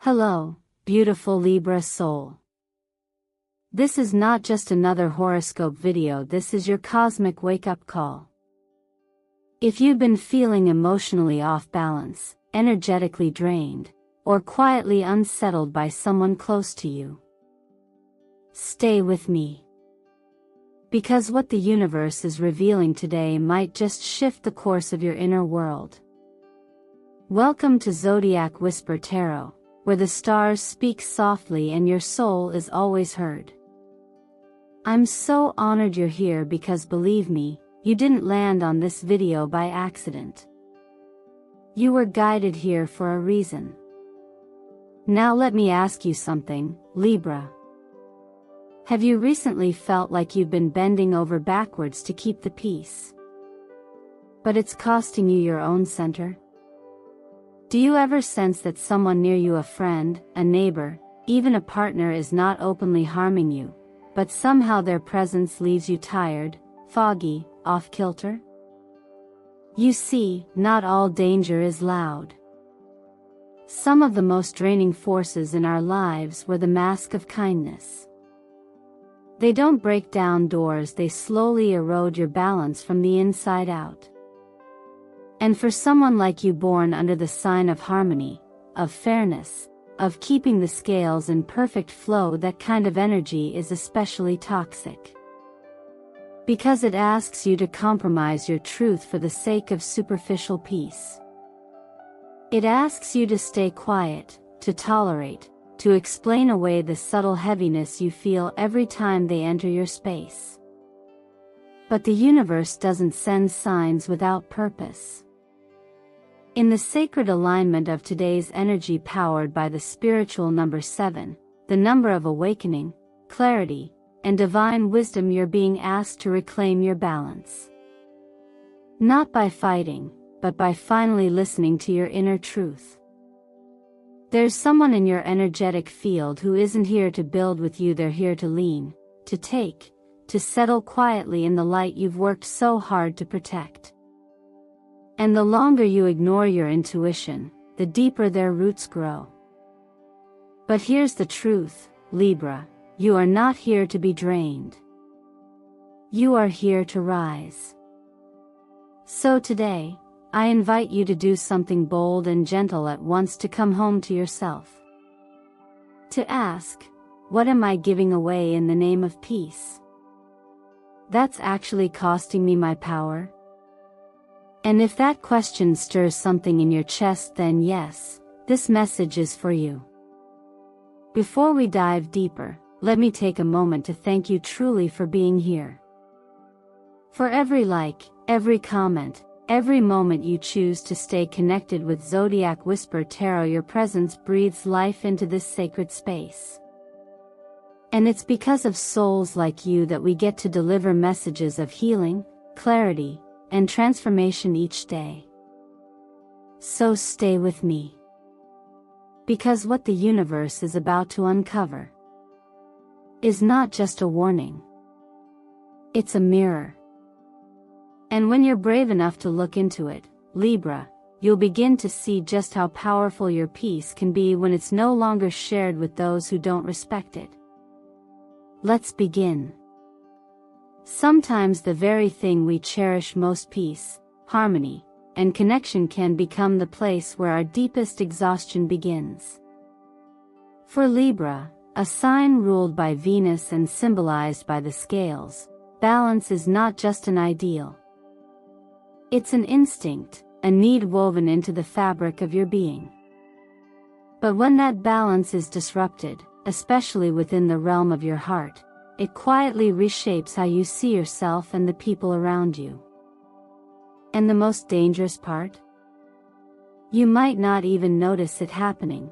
Hello, beautiful Libra soul. This is not just another horoscope video, this is your cosmic wake-up call. If you've been feeling emotionally off balance, energetically drained, or quietly unsettled by someone close to you, stay with me. Because what the universe is revealing today might just shift the course of your inner world. Welcome to Zodiac Whisper Tarot, where the stars speak softly and your soul is always heard. I'm so honored you're here because believe me, you didn't land on this video by accident. You were guided here for a reason. Now let me ask you something, Libra. Have you recently felt like you've been bending over backwards to keep the peace, but it's costing you your own center? Do you ever sense that someone near you, a friend, a neighbor, even a partner, is not openly harming you, but somehow their presence leaves you tired, foggy, off-kilter? You see, not all danger is loud. Some of the most draining forces in our lives wear the mask of kindness. They don't break down doors, they slowly erode your balance from the inside out. And for someone like you, born under the sign of harmony, of fairness, of keeping the scales in perfect flow, that kind of energy is especially toxic. Because it asks you to compromise your truth for the sake of superficial peace. It asks you to stay quiet, to tolerate, to explain away the subtle heaviness you feel every time they enter your space. But the universe doesn't send signs without purpose. In the sacred alignment of today's energy powered by the spiritual number 7, the number of awakening, clarity, and divine wisdom, you're being asked to reclaim your balance. Not by fighting, but by finally listening to your inner truth. There's someone in your energetic field who isn't here to build with you, they're here to lean, to take, to settle quietly in the light you've worked so hard to protect. And the longer you ignore your intuition, the deeper their roots grow. But here's the truth, Libra, you are not here to be drained. You are here to rise. So today, I invite you to do something bold and gentle at once, to come home to yourself. To ask, what am I giving away in the name of peace? That's actually costing me my power? And if that question stirs something in your chest, then yes, this message is for you. Before we dive deeper, let me take a moment to thank you truly for being here. For every like, every comment, every moment you choose to stay connected with Zodiac Whisper Tarot, your presence breathes life into this sacred space. And it's because of souls like you that we get to deliver messages of healing, clarity, and transformation each day. So stay with me. Because what the universe is about to uncover is not just a warning. It's a mirror. And when you're brave enough to look into it, Libra, you'll begin to see just how powerful your peace can be when it's no longer shared with those who don't respect it. Let's begin. Sometimes the very thing we cherish most, peace, harmony, and connection, can become the place where our deepest exhaustion begins. For Libra, a sign ruled by Venus and symbolized by the scales, balance is not just an ideal. It's an instinct, a need woven into the fabric of your being. But when that balance is disrupted, especially within the realm of your heart, it quietly reshapes how you see yourself and the people around you. And the most dangerous part? You might not even notice it happening.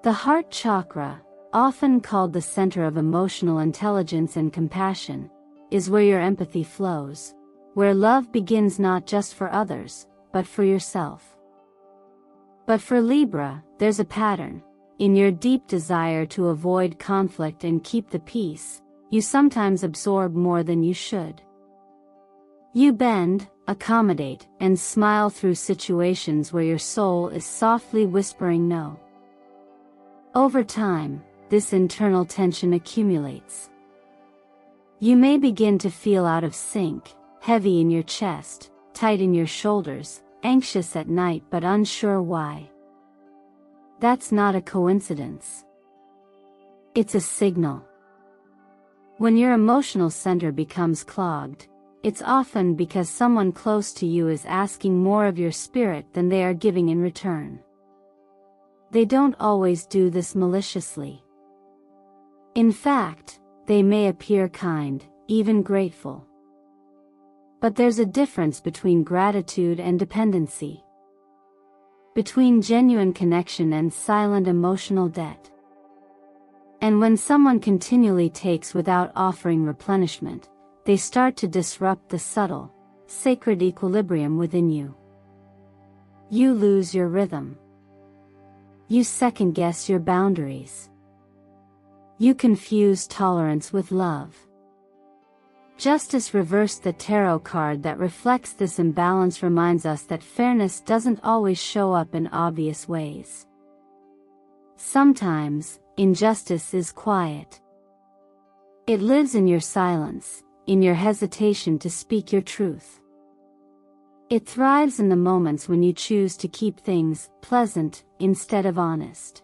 The heart chakra, often called the center of emotional intelligence and compassion, is where your empathy flows, where love begins, not just for others, but for yourself. But for Libra, there's a pattern. In your deep desire to avoid conflict and keep the peace, you sometimes absorb more than you should. You bend, accommodate, and smile through situations where your soul is softly whispering no. Over time, this internal tension accumulates. You may begin to feel out of sync, heavy in your chest, tight in your shoulders, anxious at night but unsure why. That's not a coincidence. It's a signal. When your emotional center becomes clogged, it's often because someone close to you is asking more of your spirit than they are giving in return. They don't always do this maliciously. In fact, they may appear kind, even grateful. But there's a difference between gratitude and dependency. Between genuine connection and silent emotional debt. And when someone continually takes without offering replenishment, they start to disrupt the subtle, sacred equilibrium within you. You lose your rhythm. You second-guess your boundaries. You confuse tolerance with love. Justice reversed, the tarot card that reflects this imbalance, reminds us that fairness doesn't always show up in obvious ways. Sometimes, injustice is quiet. It lives in your silence, in your hesitation to speak your truth. It thrives in the moments when you choose to keep things pleasant instead of honest.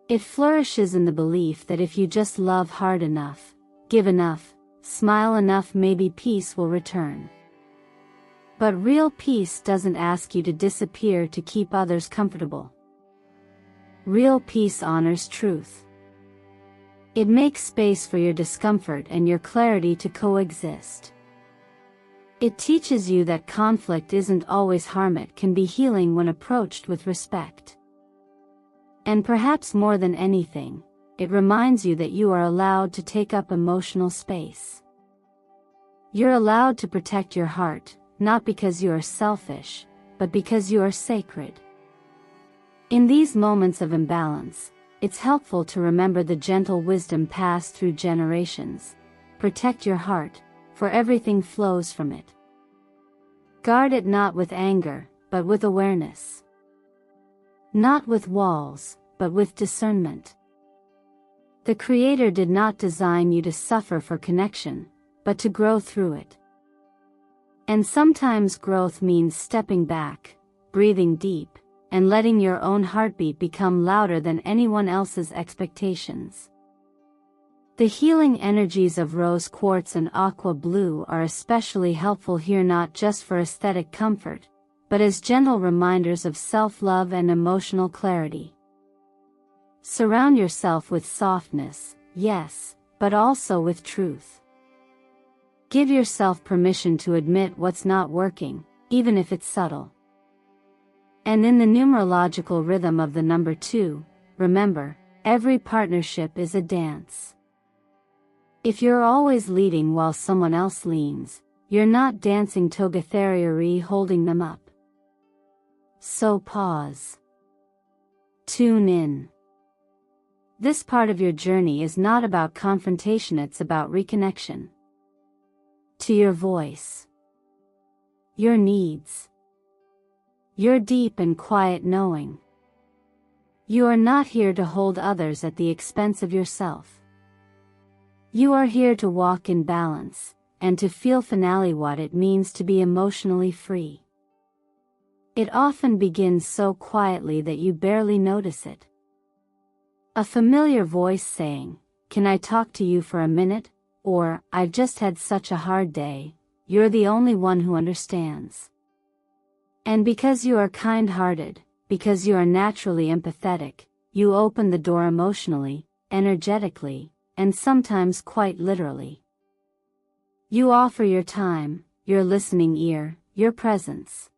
It flourishes in the belief that if you just love hard enough, give enough, smile enough, maybe peace will return. But real peace doesn't ask you to disappear to keep others comfortable. Real peace honors truth. It makes space for your discomfort and your clarity to coexist. It teaches you that conflict isn't always harm, it can be healing when approached with respect. And perhaps more than anything, it reminds you that you are allowed to take up emotional space. You're allowed to protect your heart, not because you are selfish, but because you are sacred. In these moments of imbalance, it's helpful to remember the gentle wisdom passed through generations. Protect your heart, for everything flows from it. Guard it not with anger, but with awareness. Not with walls, but with discernment. The Creator did not design you to suffer for connection, but to grow through it. And sometimes growth means stepping back, breathing deep, and letting your own heartbeat become louder than anyone else's expectations. The healing energies of rose quartz and aqua blue are especially helpful here, not just for aesthetic comfort, but as gentle reminders of self-love and emotional clarity. Surround yourself with softness, yes, but also with truth. Give yourself permission to admit what's not working, even if it's subtle. And in the numerological rhythm of the number 2, remember, every partnership is a dance. If you're always leading while someone else leans, you're not dancing toga theory holding them up. So pause. Tune in. This part of your journey is not about confrontation, it's about reconnection. To your voice. Your needs. Your deep and quiet knowing. You are not here to hold others at the expense of yourself. You are here to walk in balance, and to feel finally what it means to be emotionally free. It often begins so quietly that you barely notice it. A familiar voice saying, "Can I talk to you for a minute?" Or, "I've just had such a hard day." You're the only one who understands. And because you are kind-hearted, because you are naturally empathetic, you open the door emotionally, energetically, and sometimes quite literally. You offer your time, your listening ear, your presence.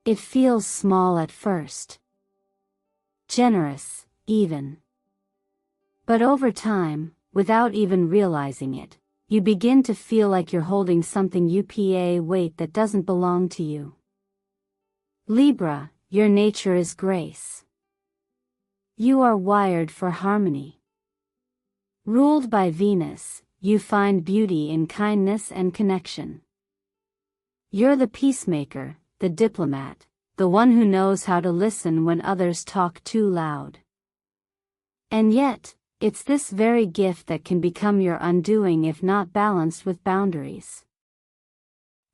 It feels small at first. Generous, even. But over time, without even realizing it, you begin to feel like you're holding something weight that doesn't belong to you. Libra, your nature is grace. You are wired for harmony. Ruled by Venus, you find beauty in kindness and connection. You're the peacemaker, the diplomat, the one who knows how to listen when others talk too loud. And yet, it's this very gift that can become your undoing if not balanced with boundaries.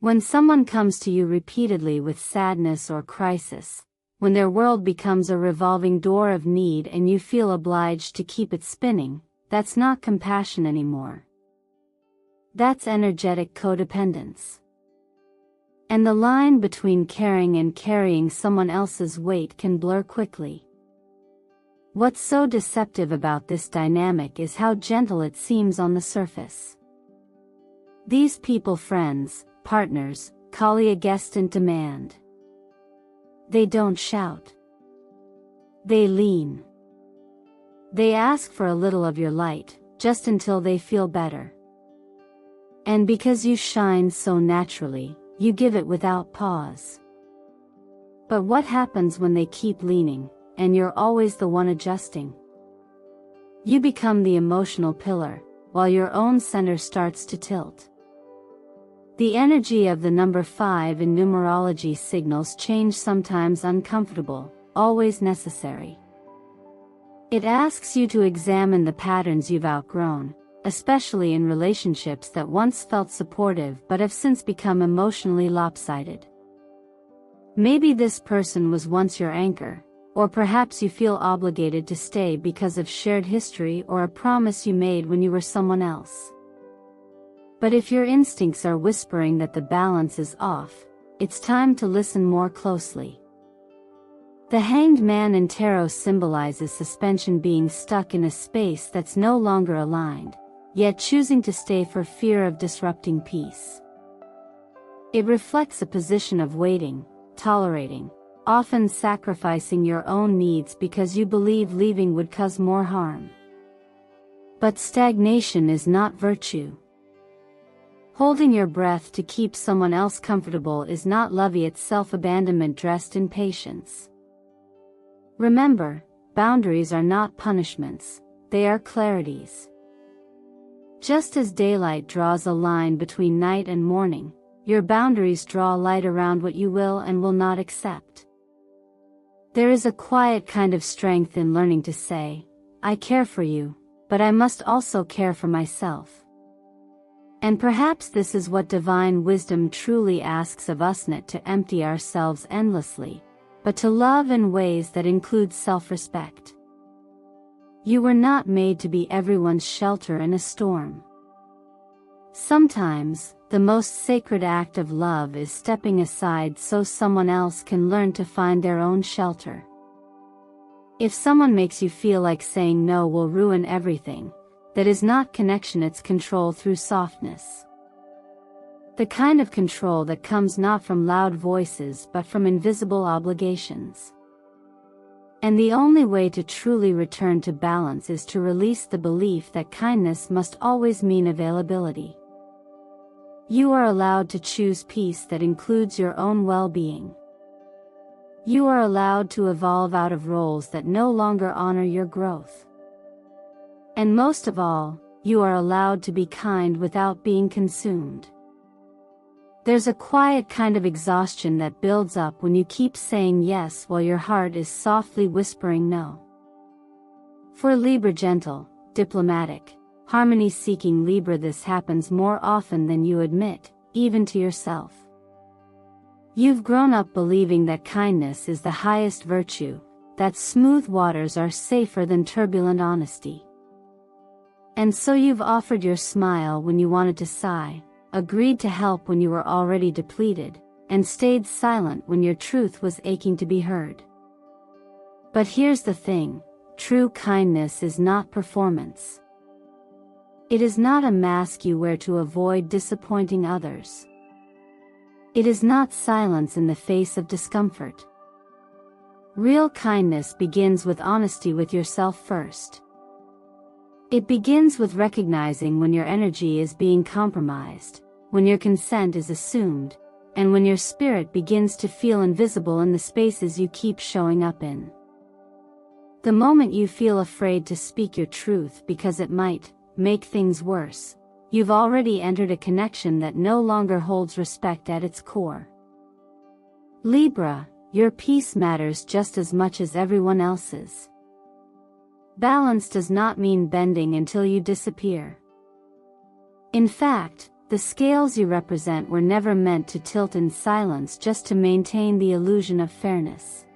When someone comes to you repeatedly with sadness or crisis, when their world becomes a revolving door of need and you feel obliged to keep it spinning, that's not compassion anymore. That's energetic codependence. And the line between caring and carrying someone else's weight can blur quickly. What's so deceptive about this dynamic is how gentle it seems on the surface. These people, friends, partners, call you a guest in demand. They don't shout. They lean. They ask for a little of your light, just until they feel better. And because you shine so naturally, you give it without pause. But what happens when they keep leaning, and you're always the one adjusting? You become the emotional pillar, while your own center starts to tilt. The energy of the number 5 in numerology signals change, sometimes uncomfortable, always necessary. It asks you to examine the patterns you've outgrown, especially in relationships that once felt supportive but have since become emotionally lopsided. Maybe this person was once your anchor, or perhaps you feel obligated to stay because of shared history or a promise you made when you were someone else. But if your instincts are whispering that the balance is off, it's time to listen more closely. The Hanged Man in tarot symbolizes suspension, being stuck in a space that's no longer aligned, yet choosing to stay for fear of disrupting peace. It reflects a position of waiting, tolerating, often sacrificing your own needs because you believe leaving would cause more harm. But stagnation is not virtue. Holding your breath to keep someone else comfortable is not love, it's self-abandonment dressed in patience. Remember, boundaries are not punishments, they are clarities. Just as daylight draws a line between night and morning, your boundaries draw light around what you will and will not accept. There is a quiet kind of strength in learning to say, I care for you, but I must also care for myself. And perhaps this is what divine wisdom truly asks of us, not to empty ourselves endlessly, but to love in ways that include self-respect. You were not made to be everyone's shelter in a storm. Sometimes, the most sacred act of love is stepping aside so someone else can learn to find their own shelter. If someone makes you feel like saying no will ruin everything, that is not connection, it's control through softness. The kind of control that comes not from loud voices but from invisible obligations. And the only way to truly return to balance is to release the belief that kindness must always mean availability. You are allowed to choose peace that includes your own well-being. You are allowed to evolve out of roles that no longer honor your growth. And most of all, you are allowed to be kind without being consumed. There's a quiet kind of exhaustion that builds up when you keep saying yes while your heart is softly whispering no. For Libra, gentle, diplomatic, harmony-seeking Libra, this happens more often than you admit, even to yourself. You've grown up believing that kindness is the highest virtue, that smooth waters are safer than turbulent honesty. And so you've offered your smile when you wanted to sigh, agreed to help when you were already depleted, and stayed silent when your truth was aching to be heard. But here's the thing, true kindness is not performance. It is not a mask you wear to avoid disappointing others. It is not silence in the face of discomfort. Real kindness begins with honesty with yourself first. It begins with recognizing when your energy is being compromised, when your consent is assumed, and when your spirit begins to feel invisible in the spaces you keep showing up in. The moment you feel afraid to speak your truth because it might make things worse, you've already entered a connection that no longer holds respect at its core. Libra, your peace matters just as much as everyone else's. Balance does not mean bending until you disappear. In fact, the scales you represent were never meant to tilt in silence just to maintain the illusion of fairness.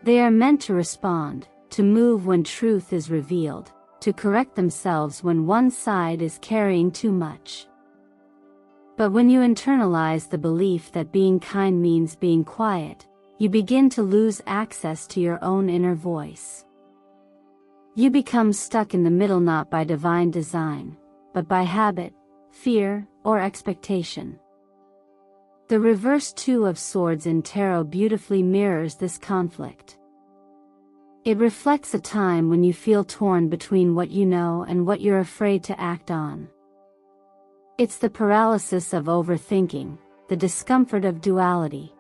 They are meant to respond, to move when truth is revealed, to correct themselves when one side is carrying too much. But when you internalize the belief that being kind means being quiet, you begin to lose access to your own inner voice. You become stuck in the middle not by divine design, but by habit, fear, or expectation. The reverse Two of Swords in Tarot beautifully mirrors this conflict. It reflects a time when you feel torn between what you know and what you're afraid to act on. It's the paralysis of overthinking, the discomfort of duality.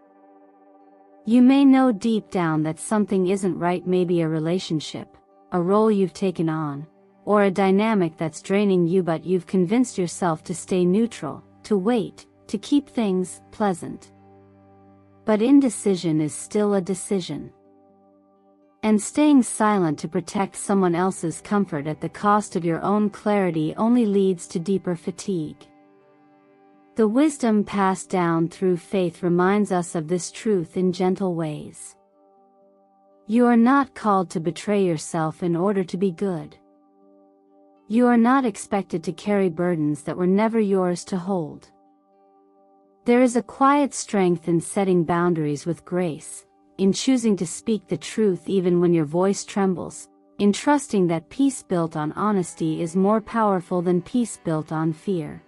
You may know deep down that something isn't right, maybe a relationship, a role you've taken on, or a dynamic that's draining you, but you've convinced yourself to stay neutral, to wait, to keep things pleasant. But indecision is still a decision. And staying silent to protect someone else's comfort at the cost of your own clarity only leads to deeper fatigue. The wisdom passed down through faith reminds us of this truth in gentle ways. You are not called to betray yourself in order to be good. You are not expected to carry burdens that were never yours to hold. There is a quiet strength in setting boundaries with grace, in choosing to speak the truth even when your voice trembles, in trusting that peace built on honesty is more powerful than peace built on fear.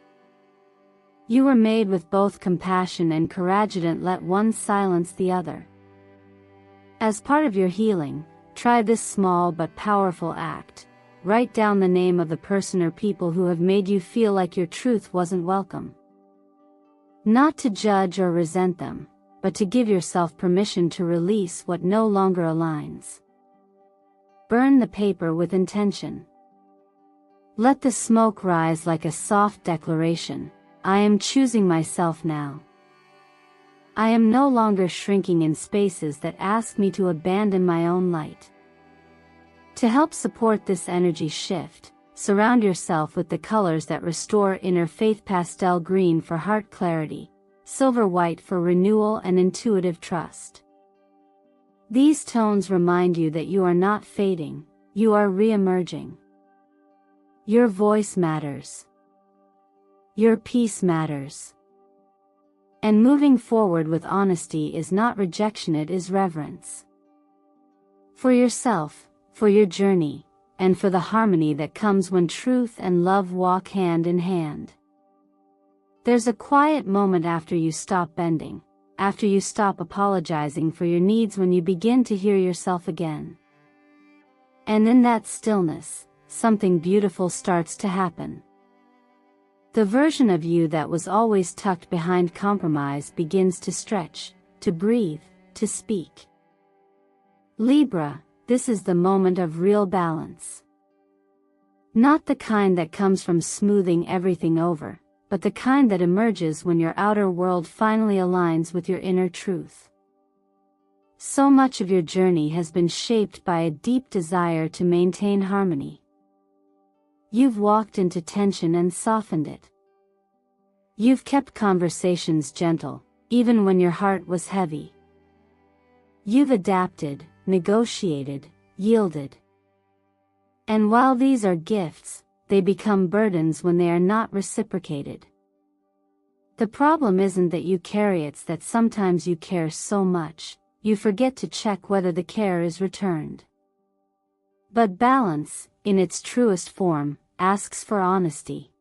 You were made with both compassion and courage. Don't let one silence the other. As part of your healing, try this small but powerful act. Write down the name of the person or people who have made you feel like your truth wasn't welcome. Not to judge or resent them, but to give yourself permission to release what no longer aligns. Burn the paper with intention. Let the smoke rise like a soft declaration. I am choosing myself now. I am no longer shrinking in spaces that ask me to abandon my own light. To help support this energy shift, surround yourself with the colors that restore inner faith: pastel green for heart clarity, silver white for renewal and intuitive trust. These tones remind you that you are not fading, you are re-emerging. Your voice matters. Your peace matters. And moving forward with honesty is not rejection, it is reverence. For yourself, for your journey, and for the harmony that comes when truth and love walk hand in hand. There's a quiet moment after you stop bending, after you stop apologizing for your needs, when you begin to hear yourself again. And in that stillness, something beautiful starts to happen. The version of you that was always tucked behind compromise begins to stretch, to breathe, to speak. Libra, this is the moment of real balance. Not the kind that comes from smoothing everything over, but the kind that emerges when your outer world finally aligns with your inner truth. So much of your journey has been shaped by a deep desire to maintain harmony. You've walked into tension and softened it. You've kept conversations gentle, even when your heart was heavy. You've adapted, negotiated, yielded. And while these are gifts, they become burdens when they are not reciprocated. The problem isn't that you carry, it's that sometimes you care so much, you forget to check whether the care is returned. But balance, in its truest form, asks for honesty.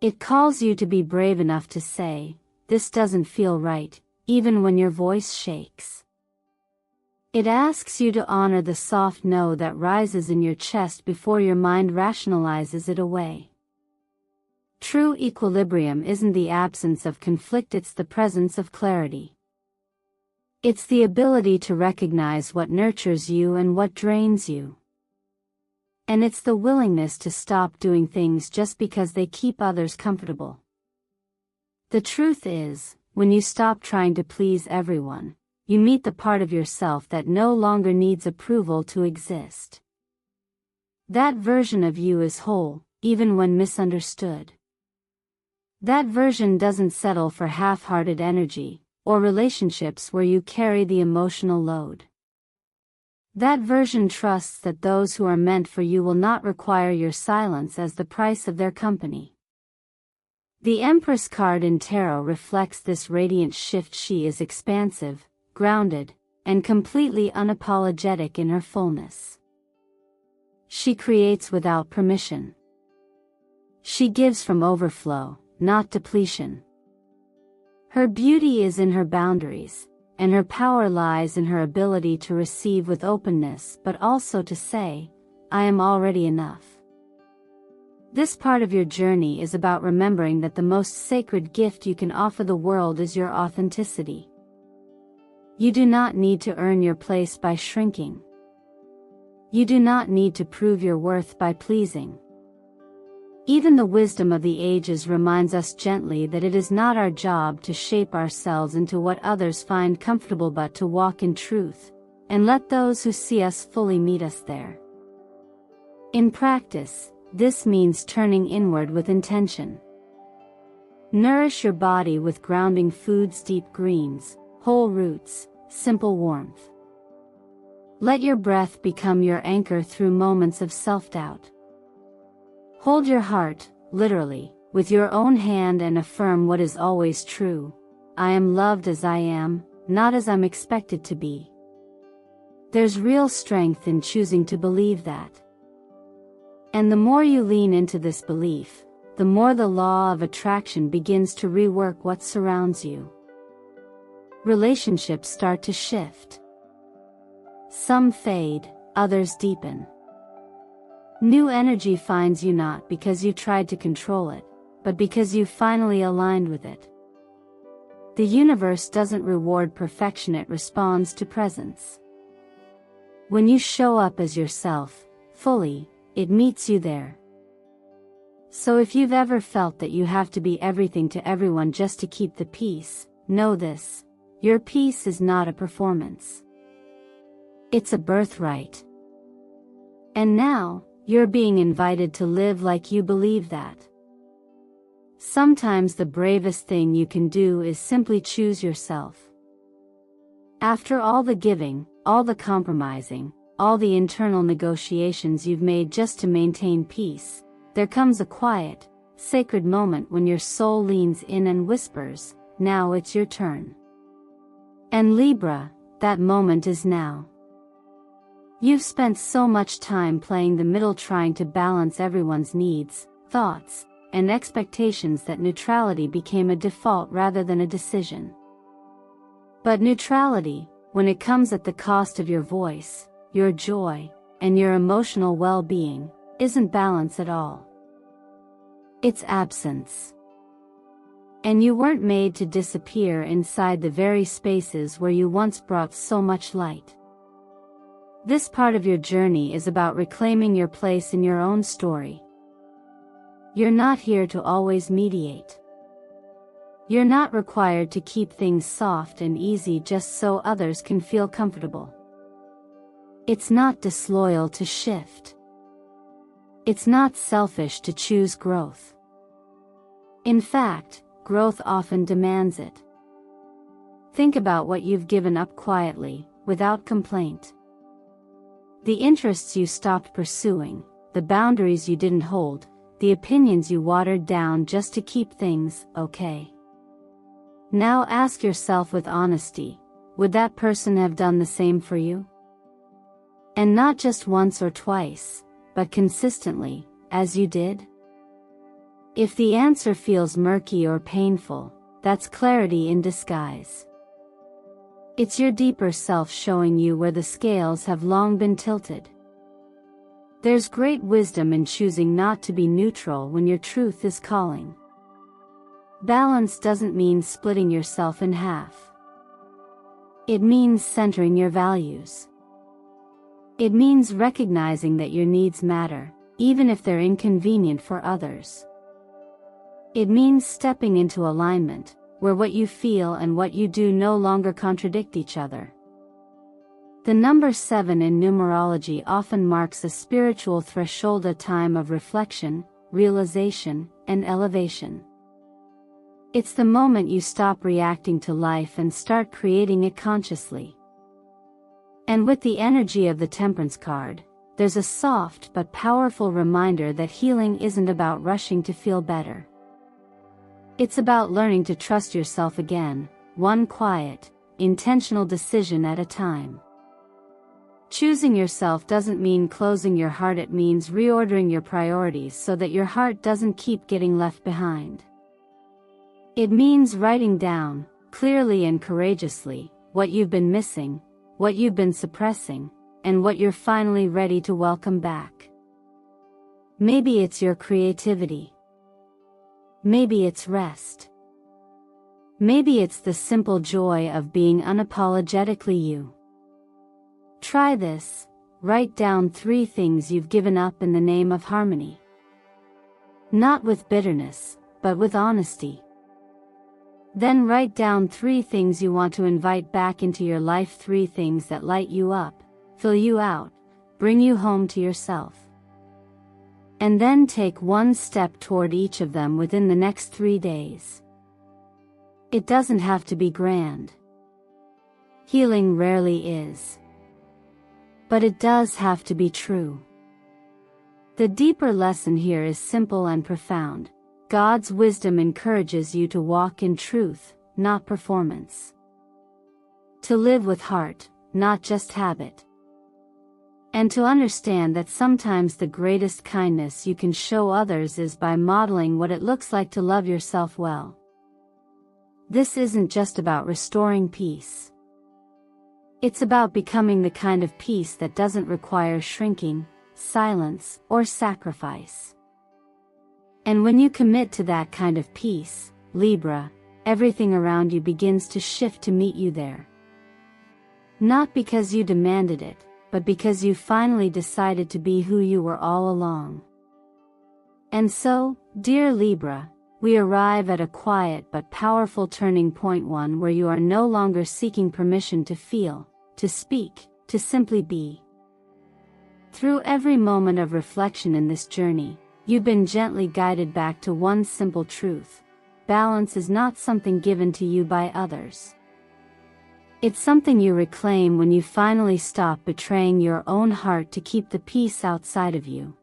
It calls you to be brave enough to say, "This doesn't feel right," even when your voice shakes. It asks you to honor the soft no that rises in your chest before your mind rationalizes it away. True equilibrium isn't the absence of conflict, it's the presence of clarity. It's the ability to recognize what nurtures you and what drains you. And it's the willingness to stop doing things just because they keep others comfortable. The truth is, when you stop trying to please everyone, you meet the part of yourself that no longer needs approval to exist. That version of you is whole, even when misunderstood. That version doesn't settle for half-hearted energy, or relationships where you carry the emotional load. That version trusts that those who are meant for you will not require your silence as the price of their company. The Empress card in Tarot reflects this radiant shift. She is expansive, grounded, and completely unapologetic in her fullness. She creates without permission. She gives from overflow, not depletion. Her beauty is in her boundaries, and her power lies in her ability to receive with openness but also to say, I am already enough. This part of your journey is about remembering that the most sacred gift you can offer the world is your authenticity. You do not need to earn your place by shrinking. You do not need to prove your worth by pleasing. Even the wisdom of the ages reminds us gently that it is not our job to shape ourselves into what others find comfortable but to walk in truth, and let those who see us fully meet us there. In practice, this means turning inward with intention. Nourish your body with grounding foods, deep greens, whole roots, simple warmth. Let your breath become your anchor through moments of self-doubt. Hold your heart, literally, with your own hand and affirm what is always true. I am loved as I am, not as I'm expected to be. There's real strength in choosing to believe that. And the more you lean into this belief, the more the law of attraction begins to rework what surrounds you. Relationships start to shift. Some fade, others deepen. New energy finds you not because you tried to control it, but because you finally aligned with it. The universe doesn't reward perfection, it responds to presence. When you show up as yourself, fully, it meets you there. So if you've ever felt that you have to be everything to everyone just to keep the peace, know this: your peace is not a performance. It's a birthright. And now, you're being invited to live like you believe that. Sometimes the bravest thing you can do is simply choose yourself. After all the giving, all the compromising, all the internal negotiations you've made just to maintain peace, there comes a quiet, sacred moment when your soul leans in and whispers, now it's your turn. And Libra, that moment is now. You've spent so much time playing the middle, trying to balance everyone's needs, thoughts, and expectations that neutrality became a default rather than a decision. But neutrality, when it comes at the cost of your voice, your joy, and your emotional well-being, isn't balance at all. It's absence. And you weren't made to disappear inside the very spaces where you once brought so much light. This part of your journey is about reclaiming your place in your own story. You're not here to always mediate. You're not required to keep things soft and easy just so others can feel comfortable. It's not disloyal to shift. It's not selfish to choose growth. In fact, growth often demands it. Think about what you've given up quietly, without complaint. The interests you stopped pursuing, the boundaries you didn't hold, the opinions you watered down just to keep things okay. Now ask yourself with honesty, would that person have done the same for you? And not just once or twice, but consistently, as you did? If the answer feels murky or painful, that's clarity in disguise. It's your deeper self showing you where the scales have long been tilted. There's great wisdom in choosing not to be neutral when your truth is calling. Balance doesn't mean splitting yourself in half. It means centering your values. It means recognizing that your needs matter, even if they're inconvenient for others. It means stepping into alignment, where what you feel and what you do no longer contradict each other. The number 7 in numerology often marks a spiritual threshold, a time of reflection, realization, and elevation. It's the moment you stop reacting to life and start creating it consciously. And with the energy of the Temperance card, there's a soft but powerful reminder that healing isn't about rushing to feel better. It's about learning to trust yourself again, one quiet, intentional decision at a time. Choosing yourself doesn't mean closing your heart, it means reordering your priorities so that your heart doesn't keep getting left behind. It means writing down, clearly and courageously, what you've been missing, what you've been suppressing, and what you're finally ready to welcome back. Maybe it's your creativity. Maybe it's rest. Maybe it's the simple joy of being unapologetically you. Try this. Write down 3 things you've given up in the name of harmony. Not with bitterness, but with honesty. Then write down 3 things you want to invite back into your life, 3 things that light you up, fill you out, bring you home to yourself. And then take one step toward each of them within the next 3 days. It doesn't have to be grand. Healing rarely is. But it does have to be true. The deeper lesson here is simple and profound. God's wisdom encourages you to walk in truth, not performance. To live with heart, not just habit. And to understand that sometimes the greatest kindness you can show others is by modeling what it looks like to love yourself well. This isn't just about restoring peace. It's about becoming the kind of peace that doesn't require shrinking, silence, or sacrifice. And when you commit to that kind of peace, Libra, everything around you begins to shift to meet you there. Not because you demanded it, but because you finally decided to be who you were all along. And so, dear Libra, we arrive at a quiet but powerful turning point, one where you are no longer seeking permission to feel, to speak, to simply be. Through every moment of reflection in this journey, you've been gently guided back to one simple truth: balance is not something given to you by others. It's something you reclaim when you finally stop betraying your own heart to keep the peace outside of you.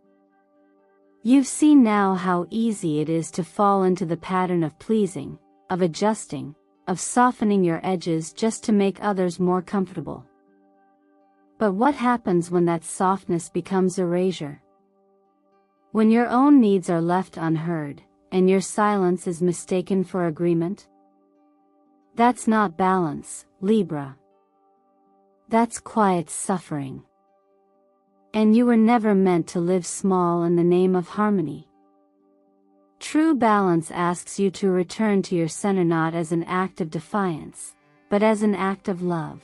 You've seen now how easy it is to fall into the pattern of pleasing, of adjusting, of softening your edges just to make others more comfortable. But what happens when that softness becomes erasure? When your own needs are left unheard, and your silence is mistaken for agreement? That's not balance, Libra. That's quiet suffering. And you were never meant to live small in the name of harmony. True balance asks you to return to your center not as an act of defiance, but as an act of love.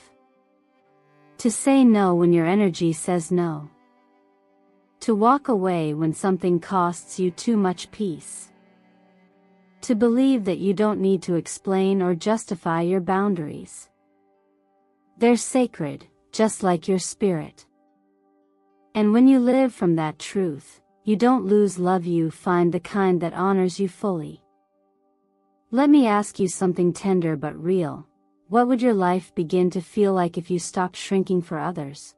To say no when your energy says no. To walk away when something costs you too much peace. To believe that you don't need to explain or justify your boundaries. They're sacred, just like your spirit. And when you live from that truth, you don't lose love, you find the kind that honors you fully. Let me ask you something tender but real. What would your life begin to feel like if you stopped shrinking for others?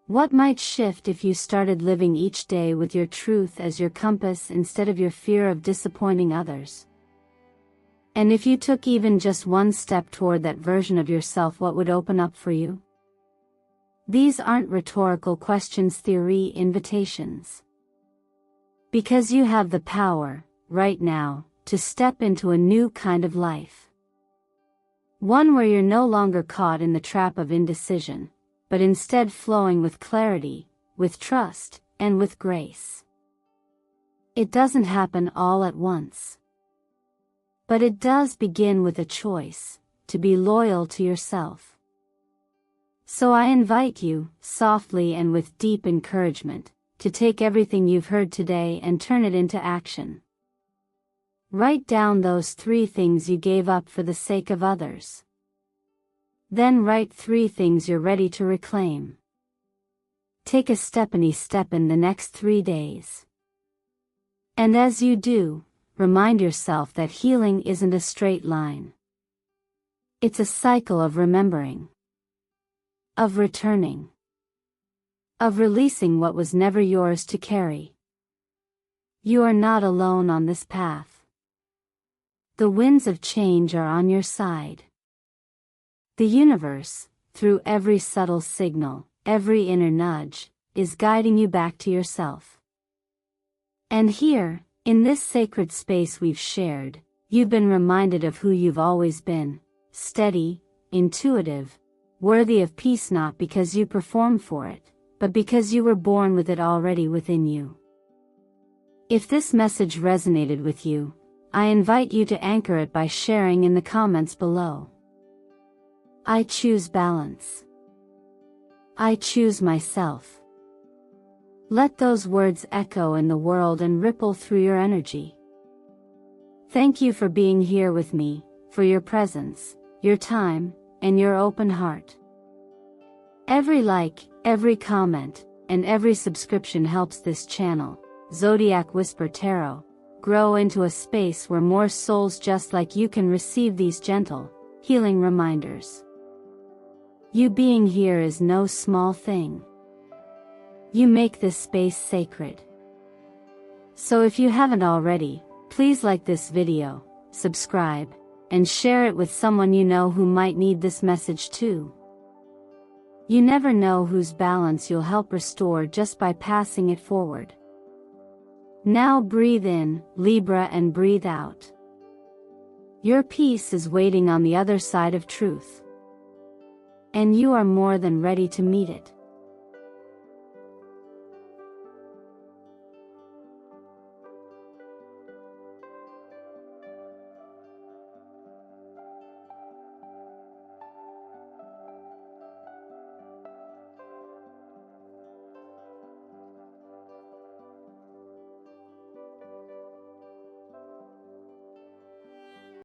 What might shift if you started living each day with your truth as your compass instead of your fear of disappointing others? And if you took even just one step toward that version of yourself, what would open up for you? These aren't rhetorical questions, theory invitations. Because you have the power, right now, to step into a new kind of life. One where you're no longer caught in the trap of indecision, but instead flowing with clarity, with trust, and with grace. It doesn't happen all at once. But it does begin with a choice, to be loyal to yourself. So I invite you, softly and with deep encouragement, to take everything you've heard today and turn it into action. Write down those 3 things you gave up for the sake of others. Then write 3 things you're ready to reclaim. Take a step in the next 3 days. And as you do, remind yourself that healing isn't a straight line. It's a cycle of remembering, of returning, of releasing what was never yours to carry. You are not alone on this path. The winds of change are on your side. The universe, through every subtle signal, every inner nudge, is guiding you back to yourself. And here, in this sacred space we've shared, you've been reminded of who you've always been: steady, intuitive, worthy of peace, not because you perform for it, but because you were born with it already within you. If this message resonated with you, I invite you to anchor it by sharing in the comments below. I choose balance. I choose myself. Let those words echo in the world and ripple through your energy. Thank you for being here with me, for your presence, your time, and your open heart. Every like, every comment, and every subscription helps this channel, Zodiac Whisper Tarot, grow into a space where more souls just like you can receive these gentle, healing reminders. You being here is no small thing. You make this space sacred. So if you haven't already, please like this video, subscribe, and share it with someone you know who might need this message too. You never know whose balance you'll help restore just by passing it forward. Now breathe in, Libra, and breathe out. Your peace is waiting on the other side of truth. And you are more than ready to meet it.